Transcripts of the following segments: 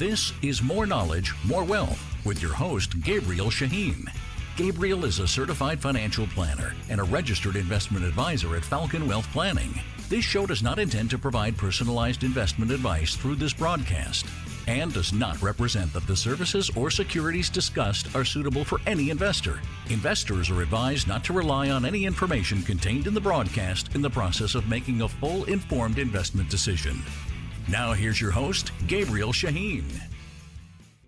This is More Knowledge, More Wealth with your host, Gabriel Shahin. Gabriel is a certified financial planner and a registered investment advisor at Falcon Wealth Planning. This show does not intend to provide personalized investment advice through this broadcast and does not represent that the services or securities discussed are suitable for any investor. Investors are advised not to rely on any information contained in the broadcast in the process of making a full informed investment decision. Now here's your host, Gabriel Shahin.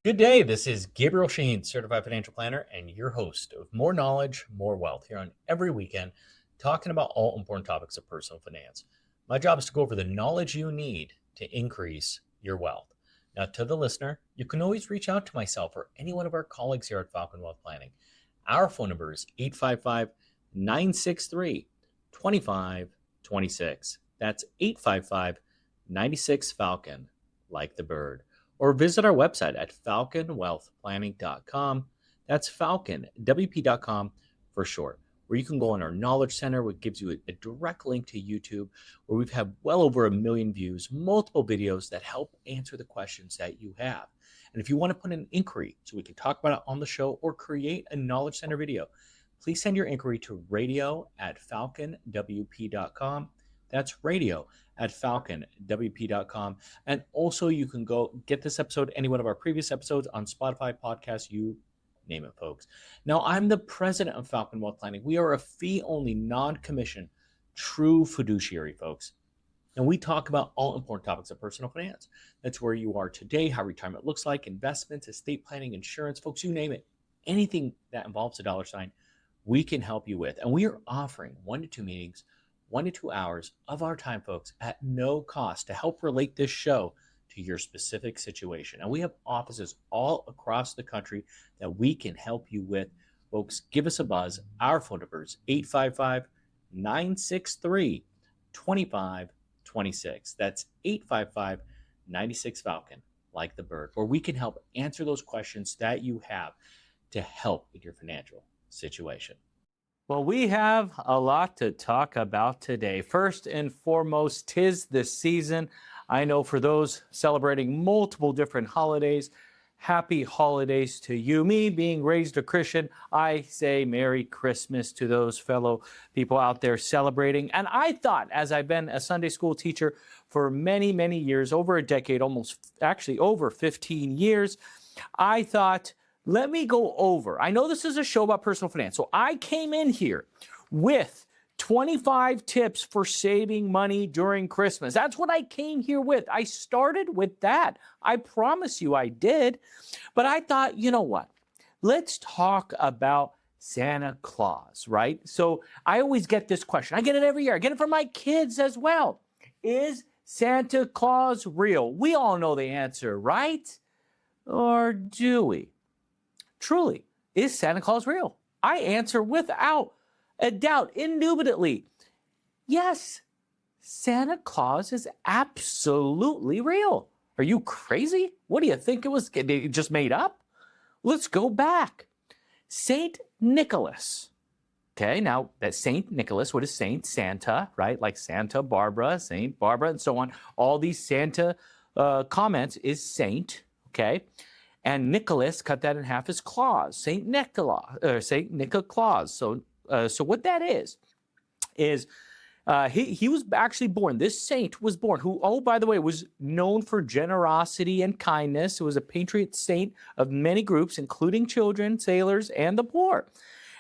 Good day. This is Gabriel Shahin, certified financial planner and your host of More Knowledge, More Wealth here on every weekend, talking about all important topics of personal finance. My job is to go over the knowledge you need to increase your wealth. Now, to the listener, you can always reach out to myself or any one of our colleagues here at Falcon Wealth Planning. Our phone number is 855-963-2526. That's 855-96-FALCON, like the bird. Or visit our website at falconwealthplanning.com. That's falconwp.com for short, where you can go on our Knowledge Center, which gives you a direct link to YouTube, where we've had well over 1 million views, multiple videos that help answer the questions that you have. And if you want to put an inquiry so we can talk about it on the show or create a Knowledge Center video, please send your inquiry to radio@falconwp.com. That's radio@falconwp.com. And also you can go get this episode, any one of our previous episodes on Spotify, podcasts, you name it, folks. Now, I'm the president of Falcon Wealth Planning. We are a fee-only, non-commission, true fiduciary, folks. And we talk about all important topics of personal finance. That's where you are today, how retirement looks like, investments, estate planning, insurance, folks, you name it. Anything that involves a dollar sign, we can help you with. And we are offering 1 to 2 meetings, 1 to 2 hours of our time, folks, at no cost to help relate this show to your specific situation. And we have offices all across the country that we can help you with. Folks, give us a buzz. Our phone number is 855-963-2526. That's 855-96-FALCON, like the bird, where we can help answer those questions that you have to help with your financial situation. Well, we have a lot to talk about today. First and foremost, 'tis the season. I know for those celebrating multiple different holidays, happy holidays to you. Me being raised a Christian, I say Merry Christmas to those fellow people out there celebrating. And I thought, as I've been a Sunday school teacher for many, many years, over a decade, almost actually over 15 years, I thought, let me go over. I know this is a show about personal finance, so I came in here with 25 tips for saving money during Christmas. That's what I came here with. I started with that. I promise you I did. But I thought, you know what? Let's talk about Santa Claus, right? So I always get this question. I get it every year. I get it from my kids as well. Is Santa Claus real? We all know the answer, right? Or do we? Truly, is Santa Claus real? I answer without a doubt, indubitably. Yes, Santa Claus is absolutely real. Are you crazy? What do you think it was just made up? Let's go back. Saint Nicholas. Okay, now that Saint Nicholas, what is Saint? Santa, right? Like Santa Barbara, Saint Barbara, and so on. All these Santa comments is Saint, okay? And Nicholas, cut that in half, is Claus, Saint Nicholas, or Saint Nicholas. So what that is he was actually born. This saint was born, who, oh, by the way, was known for generosity and kindness. It was a patriot saint of many groups, including children, sailors, and the poor.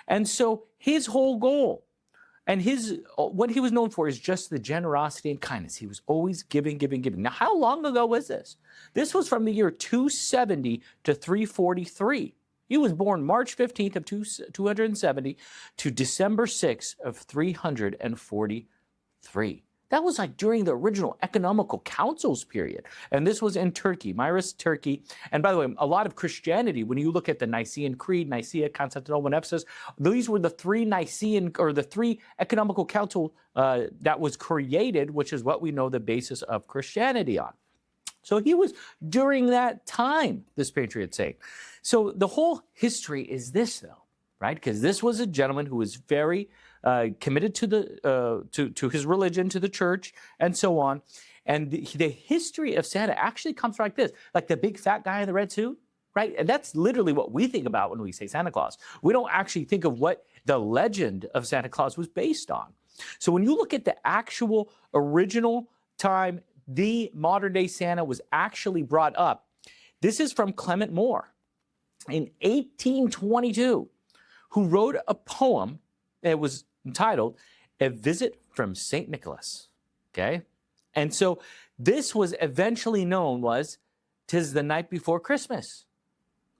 And so his whole goal and what he was known for is just the generosity and kindness. He was always giving. Now, how long ago was this? This was from the year 270 to 343. He was born March 15th of 270 to December 6th of 343. That was like during the original economical councils period. And this was in Turkey, Myris, Turkey. And by the way, a lot of Christianity, when you look at the Nicene Creed, Nicaea, Constantinople, and Ephesus, these were the three the three economical council that was created, which is what we know the basis of Christianity on. So he was during that time, this patriot saint. So the whole history is this, though, right? Because this was a gentleman who was very committed to to his religion, to the church, and so on. And the history of Santa actually comes like this, like the big fat guy in the red suit, right? And that's literally what we think about when we say Santa Claus. We don't actually think of what the legend of Santa Claus was based on. So when you look at the actual original time the modern day Santa was actually brought up, this is from Clement Moore in 1822, who wrote a poem that was entitled A Visit from St. Nicholas, okay? And so this was eventually known as "'Tis the Night Before Christmas."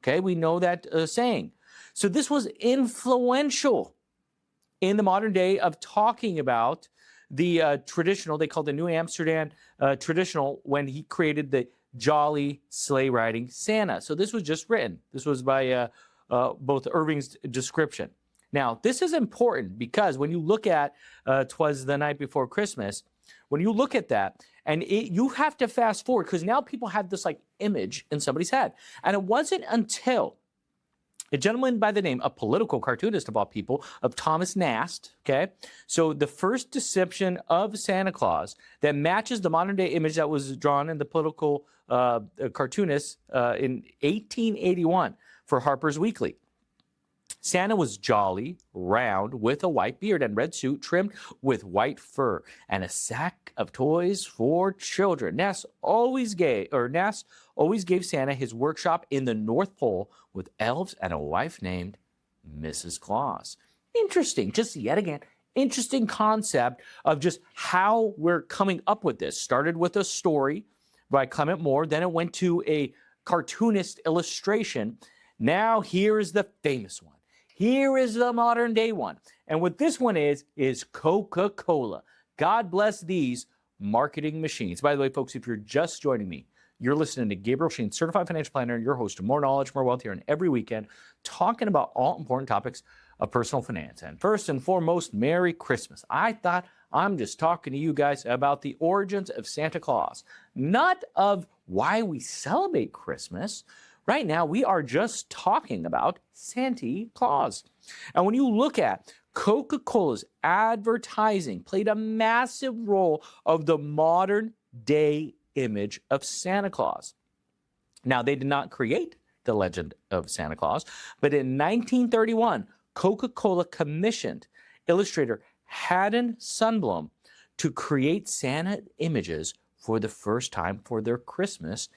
Okay, we know that saying. So this was influential in the modern day of talking about the traditional, they called the New Amsterdam traditional, when he created the jolly sleigh riding Santa. So this was just written. This was by both Irving's description. Now, this is important because when you look at "'Twas the Night Before Christmas," when you look at that, and you have to fast forward because now people have this like image in somebody's head. And it wasn't until a gentleman by the name, a political cartoonist of all people, of Thomas Nast, okay? So the first depiction of Santa Claus that matches the modern day image that was drawn in the political cartoonist in 1881 for Harper's Weekly. Santa was jolly, round, with a white beard and red suit trimmed with white fur, and a sack of toys for children. Nast always gave Santa his workshop in the North Pole with elves and a wife named Mrs. Claus. Interesting, just yet again, interesting concept of just how we're coming up with this. Started with a story by Clement Moore, then it went to a cartoonist illustration. Now here is the famous one. Here is the modern day one. And what this one is Coca-Cola. God bless these marketing machines. By the way, folks, if you're just joining me, you're listening to Gabriel Shahin, Certified Financial Planner, your host of More Knowledge, More Wealth here, and every weekend talking about all important topics of personal finance. And first and foremost, Merry Christmas. I thought I'm just talking to you guys about the origins of Santa Claus, not of why we celebrate Christmas. Right now, we are just talking about Santa Claus. And when you look at Coca-Cola's advertising played a massive role of the modern day image of Santa Claus. Now, they did not create the legend of Santa Claus, but in 1931, Coca-Cola commissioned illustrator Haddon Sundblom to create Santa images for the first time for their Christmas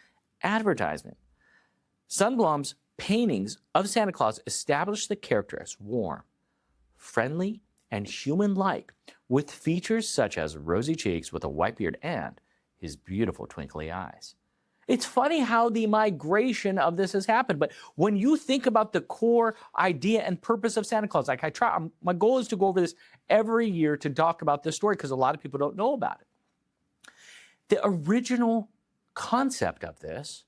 advertisement. Sundblom's paintings of Santa Claus established the character as warm, friendly, and human-like, with features such as rosy cheeks with a white beard and his beautiful twinkly eyes. It's funny how the migration of this has happened, but when you think about the core idea and purpose of Santa Claus, like my goal is to go over this every year to talk about this story because a lot of people don't know about it. The original concept of this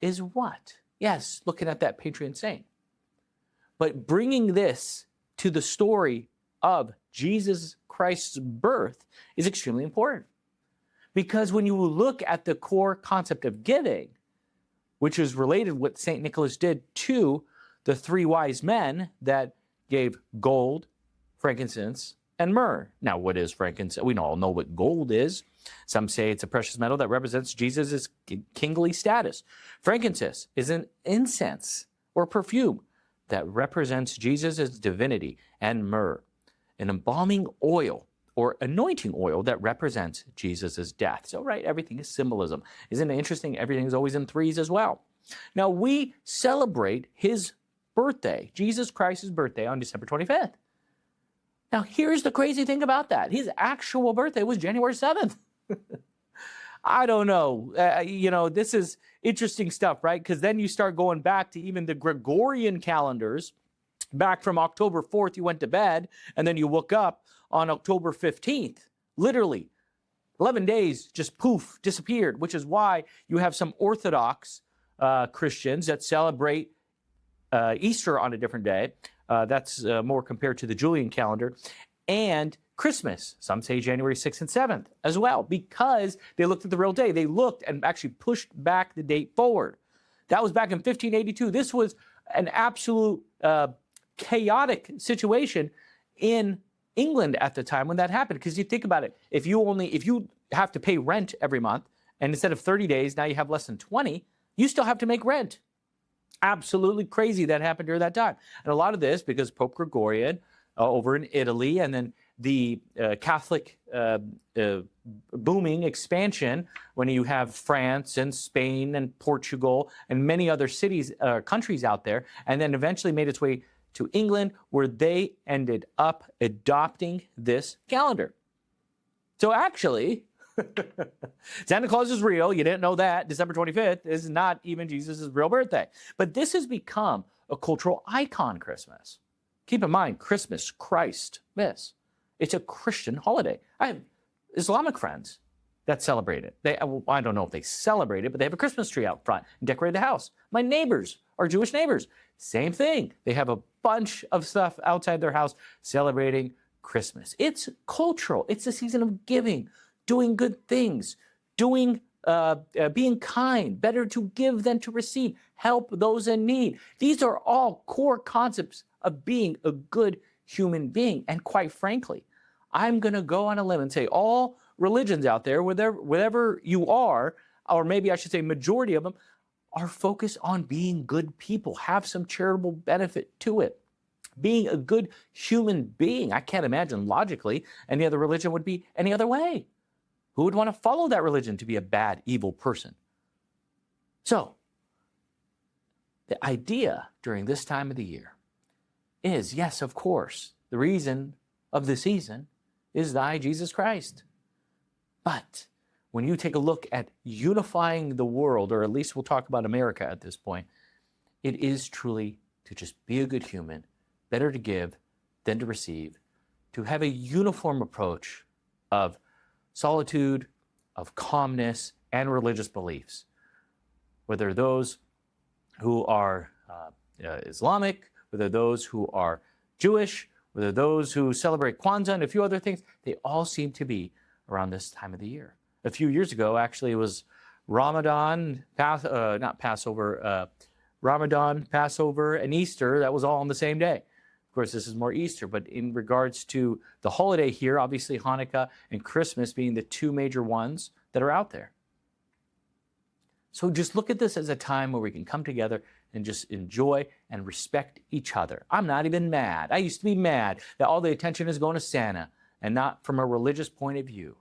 is what? Yes, looking at that patron saint. But bringing this to the story of Jesus Christ's birth is extremely important. Because when you look at the core concept of giving, which is related what St. Nicholas did to the three wise men that gave gold, frankincense, and myrrh. Now, what is frankincense? We all know what gold is. Some say it's a precious metal that represents Jesus' kingly status. Frankincense is an incense or perfume that represents Jesus' divinity, and myrrh, an embalming oil or anointing oil that represents Jesus' death. So, right, everything is symbolism. Isn't it interesting? Everything is always in threes as well. Now, we celebrate his birthday, Jesus Christ's birthday, on December 25th. Now, here's the crazy thing about that. His actual birthday was January 7th. I don't know. This is interesting stuff, right? Because then you start going back to even the Gregorian calendars. Back from October 4th, you went to bed, and then you woke up on October 15th. Literally, 11 days just poof, disappeared, which is why you have some Orthodox Christians that celebrate Easter on a different day. That's more compared to the Julian calendar. And Christmas, some say January 6th and 7th as well, because they looked at the real day. They looked and actually pushed back the date forward. That was back in 1582. This was an absolute chaotic situation in England at the time when that happened. Because you think about it, if you have to pay rent every month, and instead of 30 days, now you have less than 20, you still have to make rent. Absolutely crazy that happened during that time. And a lot of this because Pope Gregorian over in Italy, and then the Catholic booming expansion when you have France and Spain and Portugal and many other cities, countries out there, and then eventually made its way to England, where they ended up adopting this calendar. So actually, Santa Claus is real. You didn't know that. December 25th is not even Jesus' real birthday. But this has become a cultural icon, Christmas. Keep in mind, Christmas, Christmas. It's a Christian holiday. I have Islamic friends that celebrate it. I don't know if they celebrate it, but they have a Christmas tree out front and decorate the house. My neighbors are Jewish neighbors. Same thing. They have a bunch of stuff outside their house celebrating Christmas. It's cultural. It's a season of giving, doing good things, being kind, better to give than to receive, help those in need. These are all core concepts of being a good human being. And quite frankly, I'm going to go on a limb and say all religions out there, whatever you are, or maybe I should say majority of them, are focused on being good people, have some charitable benefit to it. Being a good human being. I can't imagine logically any other religion would be any other way. Who would want to follow that religion to be a bad, evil person? So, the idea during this time of the year is, yes, of course, the reason of the season is thy Jesus Christ. But when you take a look at unifying the world, or at least we'll talk about America at this point, it is truly to just be a good human, better to give than to receive, to have a uniform approach of solitude, of calmness, and religious beliefs. Whether those who are Islamic, whether those who are Jewish, whether those who celebrate Kwanzaa and a few other things, they all seem to be around this time of the year. A few years ago, actually, it was Ramadan, Ramadan, Passover, and Easter. That was all on the same day. Of course, this is more Easter, but in regards to the holiday here, obviously Hanukkah and Christmas being the two major ones that are out there. So just look at this as a time where we can come together and just enjoy and respect each other. I'm not even mad. I used to be mad that all the attention is going to Santa and not from a religious point of view.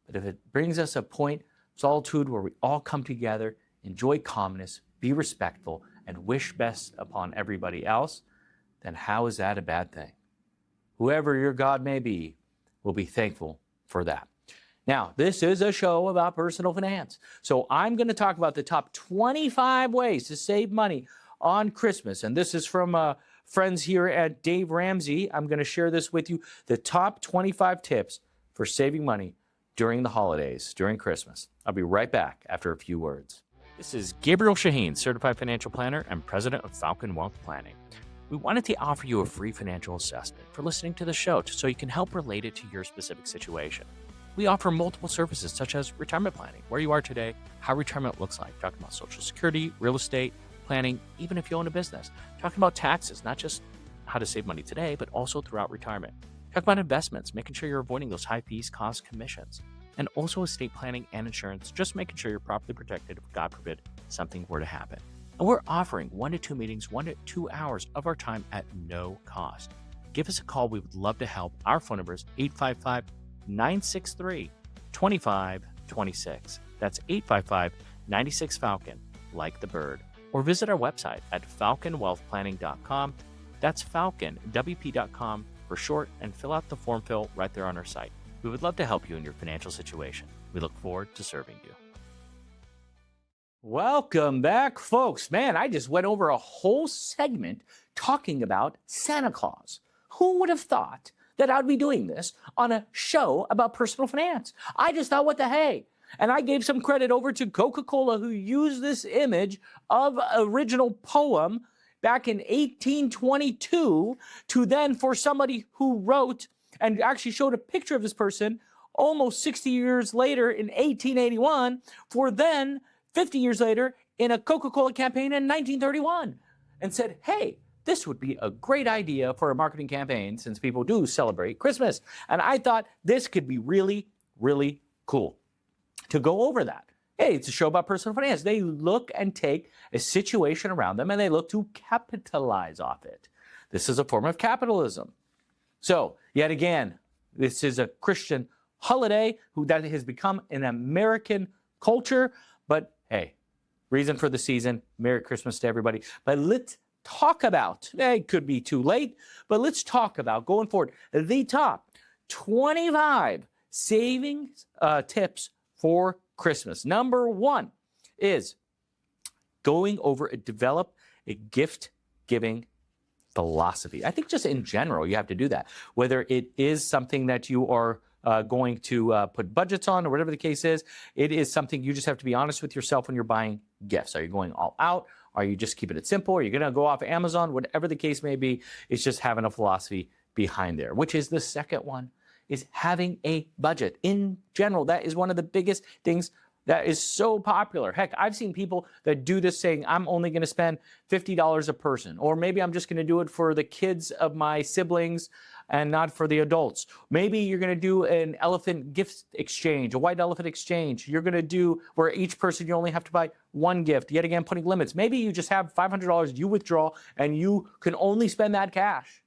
But if it brings us a point of solitude where we all come together, enjoy calmness, be respectful, and wish best upon everybody else, then how is that a bad thing? Whoever your God may be will be thankful for that. Now, this is a show about personal finance. So I'm going to talk about the top 25 ways to save money on Christmas. And this is from friends here at Dave Ramsey. I'm going to share this with you, the top 25 tips for saving money during the holidays, during Christmas. I'll be right back after a few words. This is Gabriel Shahin, Certified Financial Planner and President of Falcon Wealth Planning. We wanted to offer you a free financial assessment for listening to the show so you can help relate it to your specific situation. We offer multiple services such as retirement planning, where you are today, how retirement looks like, talking about Social Security, real estate, planning, even if you own a business, talking about taxes, not just how to save money today, but also throughout retirement. Talk about investments, making sure you're avoiding those high fees, costs, commissions, and also estate planning and insurance, just making sure you're properly protected if, God forbid, something were to happen. And we're offering 1 to 2 meetings, 1 to 2 hours of our time at no cost. Give us a call. We would love to help. Our phone number is 855-963-2526. That's 855-96-FALCON, like the bird. Or visit our website at falconwealthplanning.com. That's falconwp.com for short, and fill out the form fill right there on our site. We would love to help you in your financial situation. We look forward to serving you. Welcome back, folks. Man, I just went over a whole segment talking about Santa Claus. Who would have thought that I'd be doing this on a show about personal finance? I just thought, what the hey? And I gave some credit over to Coca-Cola, who used this image of original poem back in 1822 to then for somebody who wrote and actually showed a picture of this person almost 60 years later in 1881 for then 50 years later in a Coca-Cola campaign in 1931 and said, hey, this would be a great idea for a marketing campaign since people do celebrate Christmas. And I thought this could be really, really cool to go over that. Hey, it's a show about personal finance. They look and take a situation around them and they look to capitalize off it. This is a form of capitalism. So, yet again, this is a Christian holiday that has become an American culture. But hey, reason for the season, Merry Christmas to everybody. But let's talk about, it could be too late, but let's talk about going forward, the top 25 savings tips for Christmas. Number 1 is going over and develop a gift-giving philosophy. I think just in general, you have to do that. Whether it is something that you are going to put budgets on or whatever the case is, it is something you just have to be honest with yourself when you're buying gifts. Are you going all out? Are you just keeping it simple? Are you going to go off Amazon? Whatever the case may be, it's just having a philosophy behind there, which is the second one, is having a budget. In general, that is one of the biggest things that is so popular. Heck, I've seen people that do this saying, I'm only going to spend $50 a person, or maybe I'm just going to do it for the kids of my siblings and not for the adults. Maybe you're going to do an elephant gift exchange, a white elephant exchange. You're going to do where each person you only have to buy one gift, yet again putting limits. Maybe you just have $500 you withdraw and you can only spend that cash.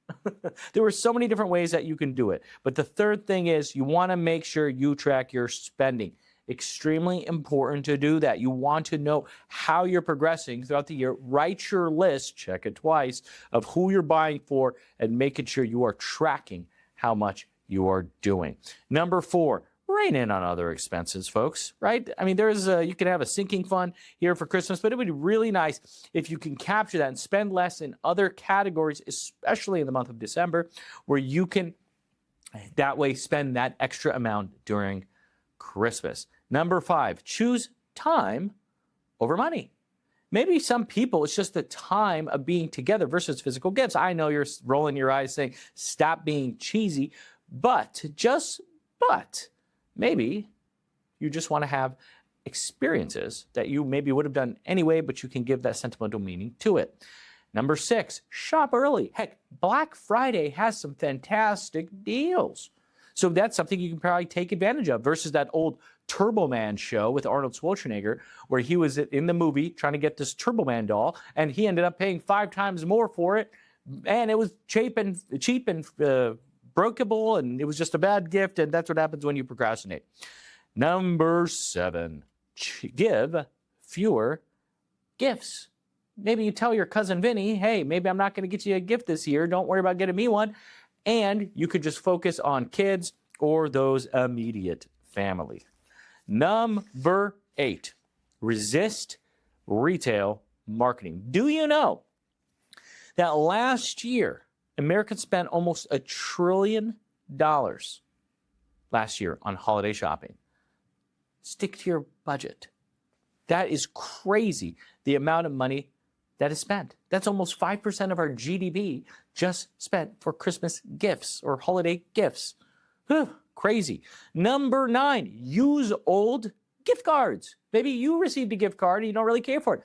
There are so many different ways that you can do it. But the third thing is you want to make sure you track your spending. Extremely important to do that. You want to know how you're progressing throughout the year. Write your list, check it twice, of who you're buying for and making sure you are tracking how much you are doing. Number 4, rein in on other expenses, folks, right? I mean, you can have a sinking fund here for Christmas, but it would be really nice if you can capture that and spend less in other categories, especially in the month of December, where you can that way spend that extra amount during Christmas. Number 5, choose time over money. Maybe some people, it's just the time of being together versus physical gifts. I know you're rolling your eyes saying, stop being cheesy, but maybe you just want to have experiences that you maybe would have done anyway, but you can give that sentimental meaning to it. Number 6, shop early. Heck, Black Friday has some fantastic deals. So that's something you can probably take advantage of versus that old Turbo Man show with Arnold Schwarzenegger, where he was in the movie trying to get this Turbo Man doll, and he ended up paying 5 times more for it, and it was cheap and breakable, and it was just a bad gift, and that's what happens when you procrastinate. Number 7, give fewer gifts. Maybe you tell your cousin Vinny, hey, maybe I'm not going to get you a gift this year. Don't worry about getting me one. And you could just focus on kids or those immediate family. Number 8, resist retail marketing. Do you know that last year, Americans spent almost $1 trillion last year on holiday shopping? Stick to your budget. That is crazy, the amount of money that is spent. That's almost 5% of our GDP just spent for Christmas gifts or holiday gifts. Whew, crazy. Number 9, use old gift cards. Maybe you received a gift card and you don't really care for it.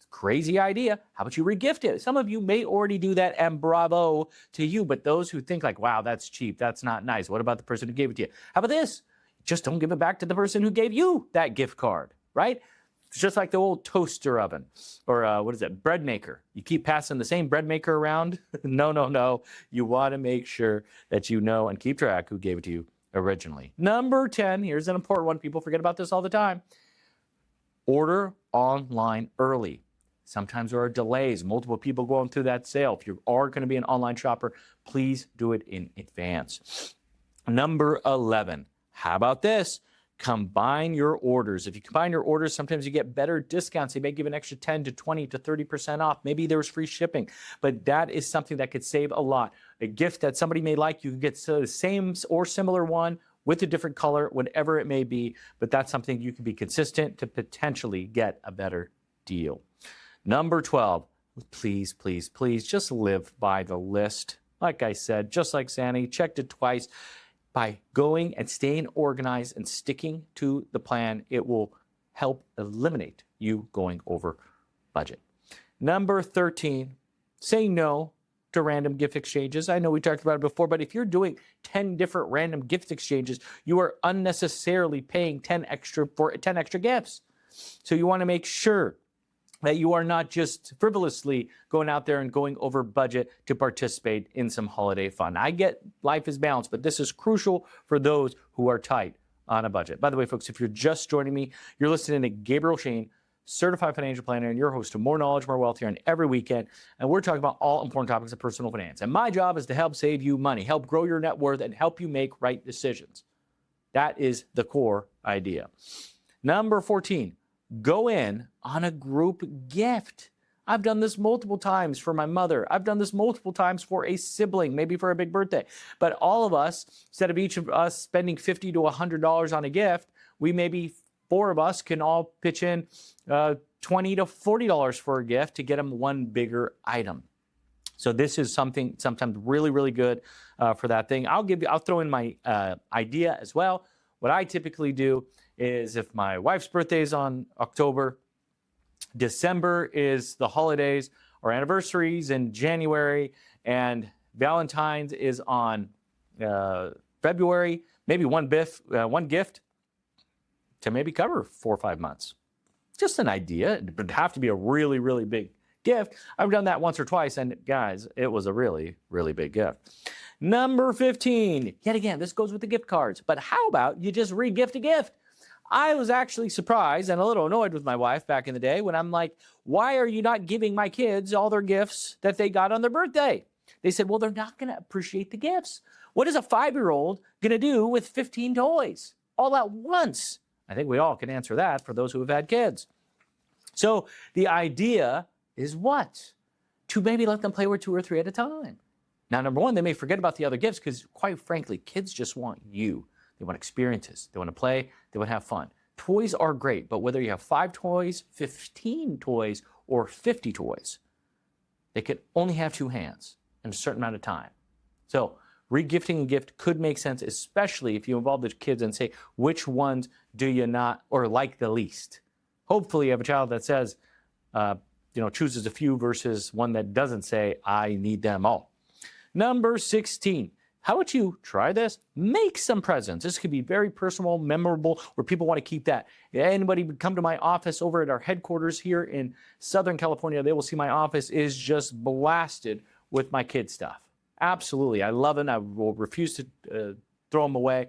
Crazy idea. How about you regift it? Some of you may already do that, and bravo to you. But those who think like, wow, that's cheap, that's not nice. What about the person who gave it to you? How about this? Just don't give it back to the person who gave you that gift card, right? It's just like the old toaster oven or bread maker. You keep passing the same bread maker around. No. You want to make sure that you know and keep track who gave it to you originally. Number 10, here's an important one. People forget about this all the time. Order online early. Sometimes there are delays, multiple people going through that sale. If you are going to be an online shopper, please do it in advance. Number 11, how about this? Combine your orders. If you combine your orders, sometimes you get better discounts. They may give an extra 10 to 20 to 30% off. Maybe there was free shipping, but that is something that could save a lot. A gift that somebody may like, you can get the same or similar one with a different color, whatever it may be, but that's something you can be consistent to potentially get a better deal. Number 12, please, just live by the list. Like I said, just like Santa, checked it twice. By going and staying organized and sticking to the plan, it will help eliminate you going over budget. Number 13, say no to random gift exchanges. I know we talked about it before, but if you're doing 10 different random gift exchanges, you are unnecessarily paying 10 extra gifts. So you want to make sure that you are not just frivolously going out there and going over budget to participate in some holiday fun. I get life is balanced, but this is crucial for those who are tight on a budget. By the way, folks, if you're just joining me, you're listening to Gabriel Shahin, certified financial planner, and your host of More Knowledge, More Wealth here on every weekend. And we're talking about all important topics of personal finance. And my job is to help save you money, help grow your net worth, and help you make right decisions. That is the core idea. Number 14, go in on a group gift. I've done this multiple times for my mother. I've done this multiple times for a sibling, maybe for a big birthday. But all of us, instead of each of us spending $50 to $100 on a gift, we maybe 4 of us can all pitch in $20 to $40 for a gift to get them one bigger item. So this is something sometimes really, really good for that thing. I'll throw in my idea as well. What I typically do is if my wife's birthday is on October, December is the holidays or anniversaries in January, and Valentine's is on February, maybe one gift to maybe cover 4 or 5 months. Just an idea. It would have to be a really, really big gift. I've done that once or twice, and guys, it was a really, really big gift. Number 15, yet again, this goes with the gift cards, but how about you just re-gift a gift? I was actually surprised and a little annoyed with my wife back in the day when I'm like, why are you not giving my kids all their gifts that they got on their birthday? They said, well, they're not going to appreciate the gifts. What is a 5-year-old going to do with 15 toys all at once? I think we all can answer that for those who have had kids. So the idea is what? To maybe let them play with 2 or 3 at a time. Now, number one, they may forget about the other gifts because, quite frankly, kids just want you. They want experiences. They want to play. They want to have fun. Toys are great, but whether you have 5 toys, 15 toys, or 50 toys, they can only have 2 hands in a certain amount of time. So regifting a gift could make sense, especially if you involve the kids and say, which ones do you not or like the least? Hopefully you have a child that says, chooses a few versus one that doesn't say, I need them all. Number 16, how about you try this? Make some presents. This could be very personal, memorable, where people want to keep that. Anybody would come to my office over at our headquarters here in Southern California, they will see my office is just blasted with my kid stuff. Absolutely. I love it. I will refuse to throw them away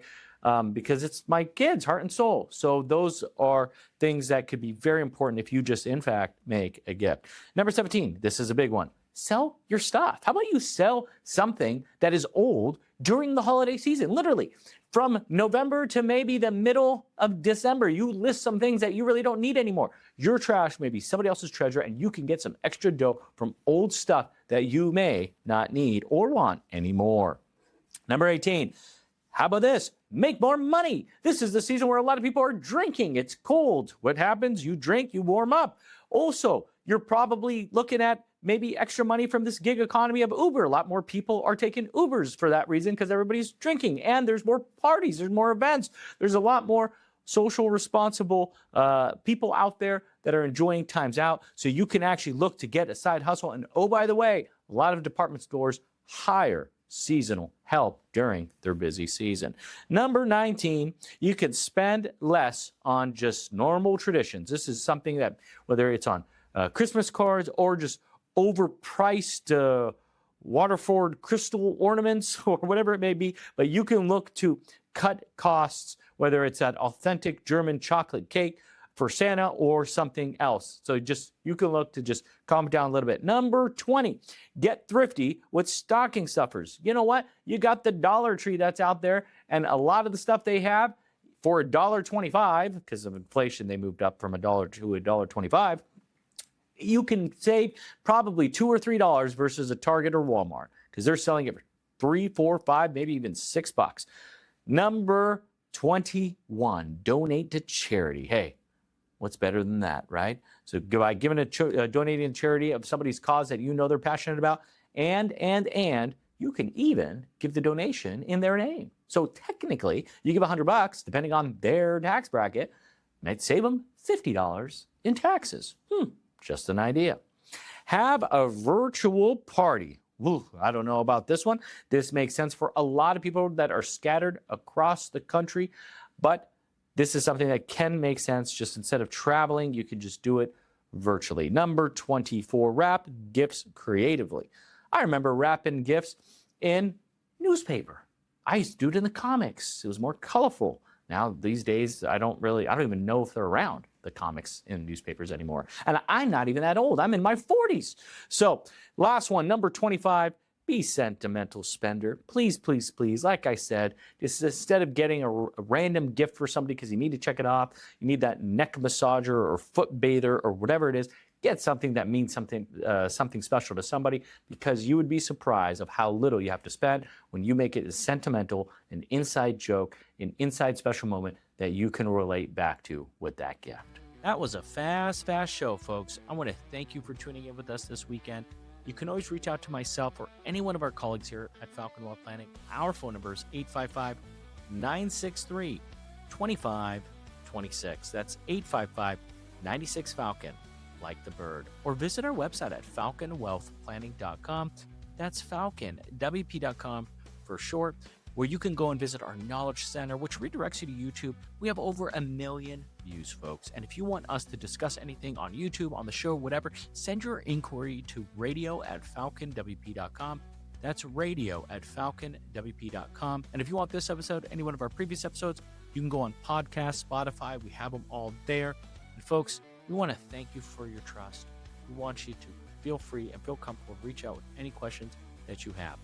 because it's my kids' heart and soul. So those are things that could be very important if you just, in fact, make a gift. Number 17, this is a big one. Sell your stuff. How about you sell something that is old during the holiday season? Literally, from November to maybe the middle of December, you list some things that you really don't need anymore. Your trash may be somebody else's treasure, and you can get some extra dough from old stuff that you may not need or want anymore. Number 18, how about this? Make more money. This is the season where a lot of people are drinking. It's cold. What happens? You drink, you warm up. Also, you're probably looking at maybe extra money from this gig economy of Uber. A lot more people are taking Ubers for that reason because everybody's drinking, and there's more parties, there's more events. There's a lot more social responsible people out there that are enjoying times out. So you can actually look to get a side hustle. And oh, by the way, a lot of department stores hire seasonal help during their busy season. Number 19, you can spend less on just normal traditions. This is something that, whether it's on Christmas cards or just overpriced Waterford crystal ornaments or whatever it may be, but you can look to cut costs, whether it's that authentic German chocolate cake for Santa or something else. So you can look to just calm down a little bit. Number 20, get thrifty with stocking stuffers. You know what? You got the Dollar Tree that's out there, and a lot of the stuff they have for $1.25, because of inflation, they moved up from $1 to $1.25. You can save probably $2 or $3 versus a Target or Walmart, because they're selling it for $3, $4, $5, maybe even $6. Number 21, donate to charity. Hey, what's better than that, right? So by donating to charity of somebody's cause that you know they're passionate about, and you can even give the donation in their name. So technically, you give $100, depending on their tax bracket, might save them $50 in taxes. Just an idea. Have a virtual party. Ooh, I don't know about this one. This makes sense for a lot of people that are scattered across the country, but this is something that can make sense. Just instead of traveling, you can just do it virtually. Number 24, wrap gifts creatively. I remember wrapping gifts in newspaper. I used to do it in the comics. It was more colorful. Now, these days, I don't even know if they're around, the comics in newspapers anymore. And I'm not even that old. I'm in my 40s. So, last one, number 25, be sentimental spender. Please, please, please, like I said, just instead of getting a random gift for somebody because you need to check it off, you need that neck massager or foot bather or whatever it is, get something that means something special to somebody, because you would be surprised of how little you have to spend when you make it a sentimental, an inside joke, an inside special moment that you can relate back to with that gift. That was a fast show, folks. I want to thank you for tuning in with us this weekend. You can always reach out to myself or any one of our colleagues here at Falcon Wealth Planning. Our phone number is 855-963-2526. That's 855-96-FALCON, like the bird. Or visit our website at falconwealthplanning.com. That's falconwp.com for short, where you can go and visit our Knowledge Center, which redirects you to YouTube. We have over 1 million views, folks. And if you want us to discuss anything on YouTube, on the show, whatever, send your inquiry to radio@falconwp.com. That's radio@falconwp.com. And if you want this episode, any one of our previous episodes, you can go on podcast, Spotify. We have them all there. And folks, we want to thank you for your trust. We want you to feel free and feel comfortable. Reach out with any questions that you have.